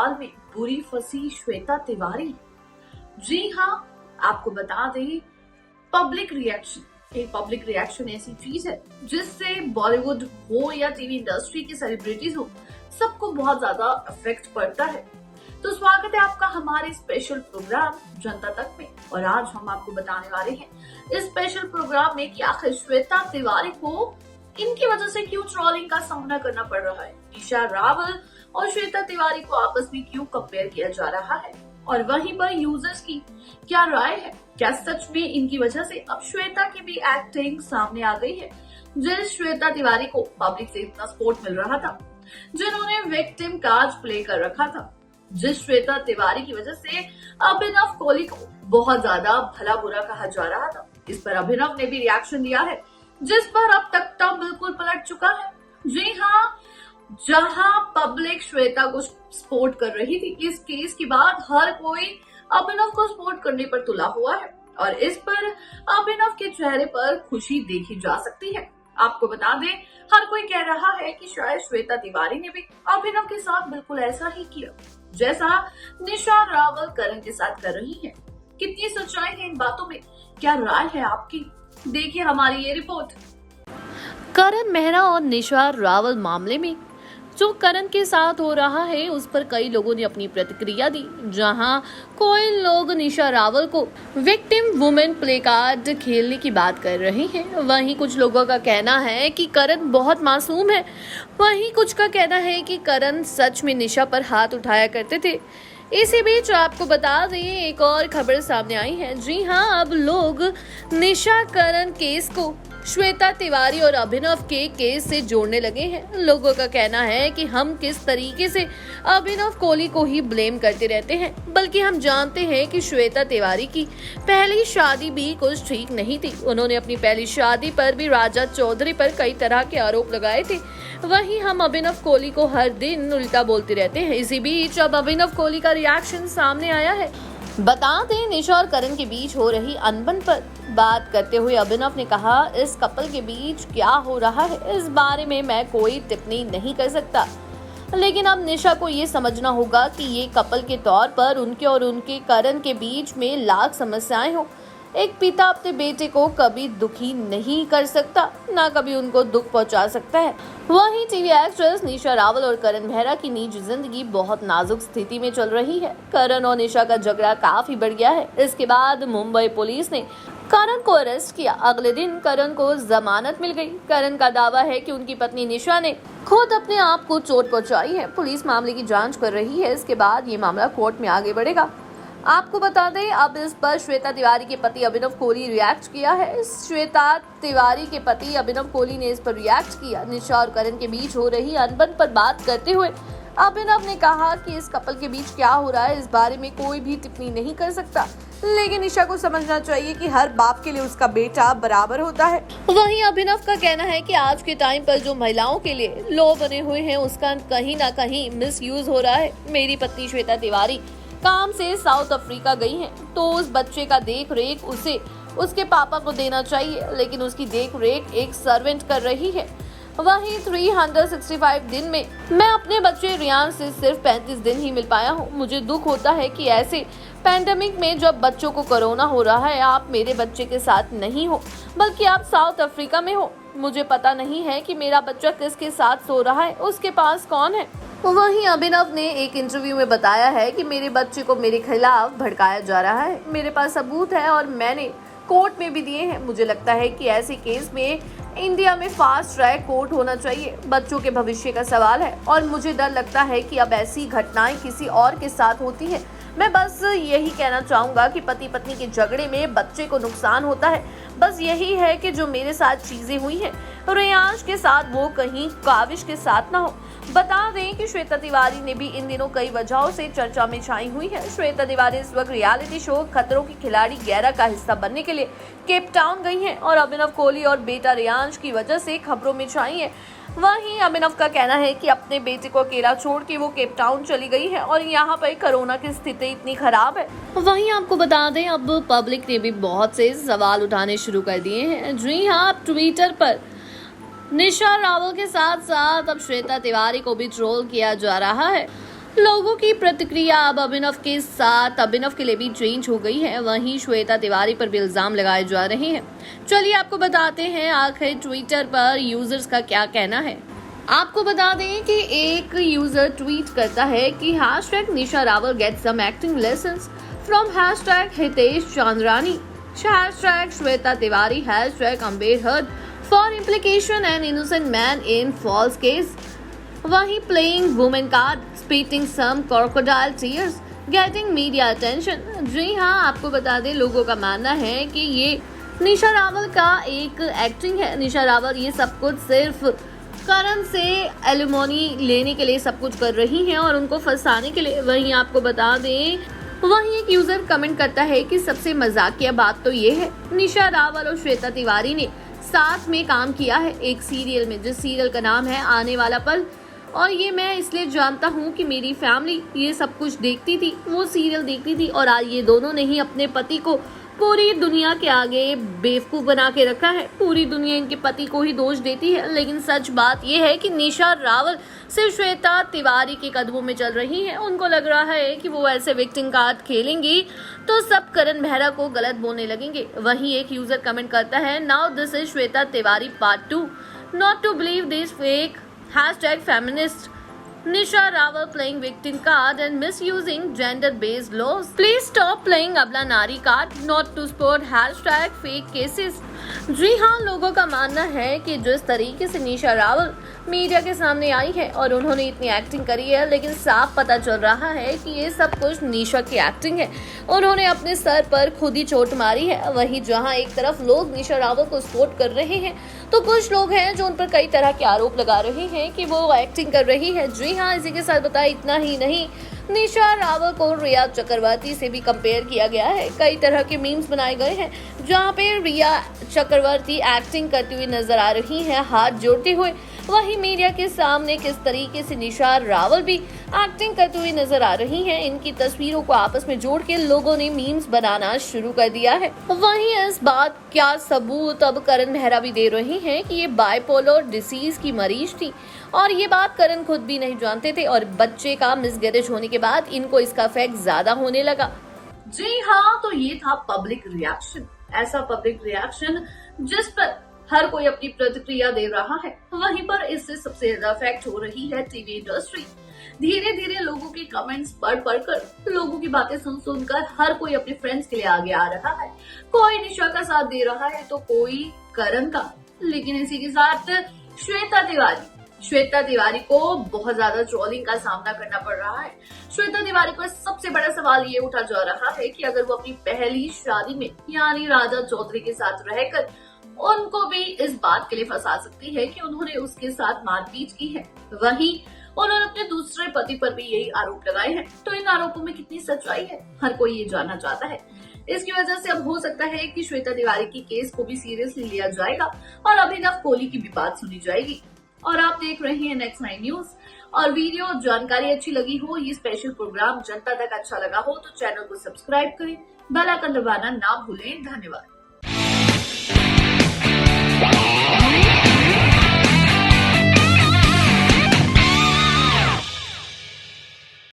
जाल में बुरी फंसी श्वेता तिवारी। जी हाँ, आपको बता दें, पब्लिक रिएक्शन ऐसी चीज है जिससे बॉलीवुड हो या टीवी इंडस्ट्री की सेलिब्रिटीज हो, सबको बहुत ज्यादा इफेक्ट पड़ता है। तो स्वागत है आपका हमारे स्पेशल प्रोग्राम जनता तक में। और आज हम आपको बताने वाले हैं इस स्पेशल प्रोग्राम में कि आखिर श्वेता तिवारी को इनकी वजह से क्यों ट्रोलिंग का सामना करना पड़ रहा है, निशा रावल और श्वेता तिवारी को आपस में क्यों कंपेयर किया जा रहा है, और वहीं पर यूजर्स की क्या राय है। क्या सच में इनकी वजह से अब श्वेता की भी एक्टिंग सामने आ गई है। जिस श्वेता तिवारी को पब्लिक से इतना सपोर्ट मिल रहा था, जिन्होंने विक्टिम कार्ड प्ले कर रखा था, जिस श्वेता तिवारी की वजह से अभिनव कोहली को बहुत ज्यादा भला बुरा कहा जा रहा था, इस पर अभिनव ने भी रिएक्शन दिया है, जिस पर अब तक तो बिल्कुल पलट चुका है। जी हाँ, जहां पब्लिक श्वेता को सपोर्ट कर रही थी, इस केस के बाद हर कोई अभिनव को सपोर्ट करने पर तुला हुआ है और इस पर अभिनव के चेहरे पर खुशी देखी जा सकती है। आपको बता दें, हर कोई कह रहा है कि शायद श्वेता तिवारी ने भी अभिनव के साथ बिल्कुल ऐसा ही किया जैसा निशा रावल करण के साथ कर रही है। कितनी सच्चाई है इन बातों में, क्या राय है आपकी, देखिए हमारी ये रिपोर्ट। करण मेहरा और निशा रावल मामले में जो करण के साथ हो रहा है, उस पर कई लोगों ने अपनी प्रतिक्रिया दी। जहां कोई लोग निशा रावल को विक्टिम वुमेन प्ले कार्ड खेलने की बात कर रहे हैं, वहीं कुछ लोगों का कहना है कि करण बहुत मासूम है, वहीं कुछ का कहना है कि करण सच में निशा पर हाथ उठाया करते थे। इसी बीच आपको बता दें, एक और खबर सामने आई है। जी हाँ, अब लोग निशा करण केस को श्वेता तिवारी और अभिनव के केस से जोड़ने लगे हैं। लोगों का कहना है कि हम किस तरीके से अभिनव कोहली को ही ब्लेम करते रहते हैं, बल्कि हम जानते हैं कि श्वेता तिवारी की पहली शादी भी कुछ ठीक नहीं थी। उन्होंने अपनी पहली शादी पर भी राजा चौधरी पर कई तरह के आरोप लगाए थे। वहीं हम अभिनव कोहली को हर दिन उल्टा बोलते रहते हैं। इसी बीच अब अभिनव कोहली का रिएक्शन सामने आया है। बता दें, निशा और करण के बीच हो रही अनबन पर बात करते हुए अभिनव ने कहा, इस कपल के बीच क्या हो रहा है इस बारे में मैं कोई टिप्पणी नहीं कर सकता, लेकिन अब निशा को ये समझना होगा कि ये कपल के तौर पर उनके और उनके करण के बीच में लाख समस्याएं हो। एक पिता अपने बेटे को कभी दुखी नहीं कर सकता, ना कभी उनको दुख पहुंचा सकता है। वहीं टीवी एक्ट्रेस निशा रावल और करण मेहरा की निजी जिंदगी बहुत नाजुक स्थिति में चल रही है। करण और निशा का झगड़ा काफी बढ़ गया है। इसके बाद मुंबई पुलिस ने करण को अरेस्ट किया। अगले दिन करण को जमानत मिल गई। करण का दावा है कि उनकी पत्नी निशा ने खुद अपने आप को चोट पहुंचाई है। पुलिस मामले की जांच कर रही है। इसके बाद ये मामला कोर्ट में आगे बढ़ेगा। आपको बता दें, अब इस पर श्वेता तिवारी के पति अभिनव कोहली रिएक्ट किया है। श्वेता तिवारी के पति अभिनव कोहली ने इस पर रिएक्ट किया। निशा और करण के बीच हो रही अनबन पर बात करते हुए अभिनव ने कहा कि इस कपल के बीच क्या हो रहा है इस बारे में कोई भी टिप्पणी नहीं कर सकता, लेकिन निशा को समझना चाहिए कि हर बाप के लिए उसका बेटा बराबर होता है। वहीं अभिनव का कहना है कि आज के टाइम पर जो महिलाओं के लिए लॉ बने हुए हैं, उसका कहीं ना कहीं मिसयूज हो रहा है। मेरी पत्नी श्वेता तिवारी काम से साउथ अफ्रीका गई हैं, तो उस बच्चे का देख रेख उसे उसके पापा को देना चाहिए, लेकिन उसकी देख रेख एक सर्वेंट कर रही है। वहीं 365 दिन में मैं अपने बच्चे रियान से सिर्फ 35 दिन ही मिल पाया हूँ। मुझे दुख होता है कि ऐसे पैंडेमिक में जब बच्चों को कोरोना हो रहा है, आप मेरे बच्चे के साथ नहीं हो, बल्कि आप साउथ अफ्रीका में हो। मुझे पता नहीं है कि मेरा बच्चा किसके साथ सो रहा है, उसके पास कौन है। वहीं अभिनव ने एक इंटरव्यू में बताया है कि मेरे बच्चे को मेरे खिलाफ भड़काया जा रहा है। मेरे पास सबूत है और मैंने कोर्ट में भी दिए हैं। मुझे लगता है कि ऐसे केस में इंडिया में फास्ट ट्रैक कोर्ट होना चाहिए। बच्चों के भविष्य का सवाल है और मुझे डर लगता है कि अब ऐसी घटनाएं किसी और के साथ होती हैं। मैं बस यही कहना चाहूंगा कि पति पत्नी के झगड़े में बच्चे को नुकसान होता है। बस यही है कि जो मेरे साथ चीजें हुई हैं रेयांश के साथ, वो कहीं काविश के साथ ना हो। बता दें कि श्वेता तिवारी ने भी इन दिनों कई वजहों से चर्चा में छाई हुई है। श्वेता तिवारी इस वक्त रियलिटी शो खतरों के खिलाड़ी 11 का हिस्सा बनने के लिए केप टाउन गई हैं और अभिनव कोहली और बेटा रेयांश की वजह से खबरों में छाई है। वहीं अभिनव का कहना है कि अपने बेटे को अकेला छोड़ के वो केप टाउन चली गई है और यहाँ पर कोरोना की स्थिति इतनी खराब है। वहीं आपको बता दें, अब पब्लिक ने भी बहुत से सवाल उठाने शुरू कर दिए हैं। जी हाँ, ट्विटर पर निशा रावल के साथ साथ अब श्वेता तिवारी को भी ट्रोल किया जा रहा है। लोगों की प्रतिक्रिया अब अभिनव के साथ अभिनव के लिए भी चेंज हो गई है। वहीं श्वेता तिवारी पर भी इल्जाम लगाए जा रहे हैं। चलिए आपको बताते हैं आखिर ट्विटर पर यूजर्स का क्या कहना है। आपको बता दें कि एक यूजर ट्वीट करता है कि hashtag Nisha Rawal get some acting lessons from hashtag Hitesh Chandrani, hashtag Shweta Tiwari, hashtag Amber Heard for implication and innocent man in false case. वहीं playing women card, spitting some crocodile tears, getting media attention. जी हाँ, आपको बता दें लोगों का मानना है कि ये निशा रावल का एक एक्टिंग है। निशा रावल ये सब कुछ सिर्फ करण से एलिमोनी लेने के लिए सब कुछ कर रही हैं और उनको फंसाने के लिए। वहीं आपको बता दें, वहीं एक यूजर कमेंट करता है कि सबसे मजाकिया बात तो ये है निशा रावल और श्वेता तिवारी ने साथ में काम किया है एक सीरियल में, जिस सीरियल का नाम है आने वाला पल। और ये मैं इसलिए जानता हूँ कि मेरी फैमिली ये सब कुछ देखती थी, वो सीरियल देखती थी, और आज ये दोनों ने ही अपने पति को पूरी दुनिया के आगे बेवकूफ बना के रखा है। पूरी दुनिया इनके पति को ही दोष देती है, लेकिन सच बात यह है कि निशा रावल सिर्फ श्वेता तिवारी के कदमों में चल रही हैं। उनको लग रहा है कि वो ऐसे विक्टिम कार्ड खेलेंगी तो सब करण मेहरा को गलत बोलने लगेंगे। वहीं एक यूजर कमेंट करता है, now this is Shweta Tiwari part 2, not to believe this fake, hashtag feminist, Nisha Rawal playing victim card and misusing gender-based laws. Please stop playing Abla Nari card, not to support hashtag fake cases. जी हाँ, लोगों का मानना है कि जिस तरीके से निशा Rawal media के सामने आई है और उन्होंने इतनी एक्टिंग करी है, लेकिन साफ पता चल रहा है कि ये सब कुछ निशा की एक्टिंग है। उन्होंने अपने सर पर खुद ही चोट मारी है। वहीं जहाँ एक तरफ लोग निशा रावल को सपोर्ट कर रहे हैं, तो कुछ लोग हैं जो उन पर कई तरह के आरोप लगा रहे हैं कि वो एक्टिंग कर रही है। जी हाँ, इसी के साथ बताया इतना ही नहीं, निशा रावल को रिया चक्रवर्ती से भी कंपेयर किया गया है। कई तरह के मीम्स बनाए गए हैं जहां पे रिया चक्रवर्ती एक्टिंग करती हुई नजर आ रही हैं, हाथ जोड़ते हुए। वहीं मीडिया के सामने किस तरीके से निशा रावल भी एक्टिंग करती हुई नजर आ रही हैं, इनकी तस्वीरों को आपस में जोड़ के लोगों ने मीम्स बनाना शुरू कर दिया है। वहीं इस बात क्या सबूत अब करण मेहरा भी दे रहे हैं कि ये बाइपोलर डिसीज की मरीज थी, और ये बात करण खुद भी नहीं जानते थे, और बच्चे का मिसगैरेज होने के बाद इनको इसका इफेक्ट ज्यादा होने लगा। जी हाँ, तो ये था पब्लिक रिएक्शन। ऐसा पब्लिक रिएक्शन जिस पर हर कोई अपनी प्रतिक्रिया दे रहा है, वहीं पर इससे सबसे ज्यादा इफेक्ट हो रही है टीवी इंडस्ट्री। धीरे धीरे लोगों के कमेंट्स पढ़ कर, लोगों की बातें सुनकर हर कोई अपने फ्रेंड्स के लिए आगे आ रहा है। कोई निशा का साथ दे रहा है तो कोई करण का। लेकिन इसी के साथ श्वेता तिवारी को बहुत ज्यादा ट्रोलिंग का सामना करना पड़ रहा है। श्वेता तिवारी पर सबसे बड़ा सवाल ये उठा जा रहा है कि अगर वो अपनी पहली शादी में यानी राजा चौधरी के साथ रहकर उनको भी इस बात के लिए फंसा सकती है कि उन्होंने उसके साथ मारपीट की है। वहीं उन्होंने अपने दूसरे पति पर भी यही आरोप लगाए हैं। तो इन आरोपों में कितनी सच्चाई है, हर कोई ये जानना चाहता है। इसकी वजह से अब हो सकता है कि श्वेता तिवारी की केस को भी सीरियसली लिया जाएगा और अभिनव कोहली की भी बात सुनी जाएगी। और आप देख रहे हैं नेक्स्ट 9 न्यूज। और वीडियो जानकारी अच्छी लगी हो, ये स्पेशल प्रोग्राम जनता तक अच्छा लगा हो, तो चैनल को सब्सक्राइब करें, बेल आइकन दबाना ना भूलें। धन्यवाद।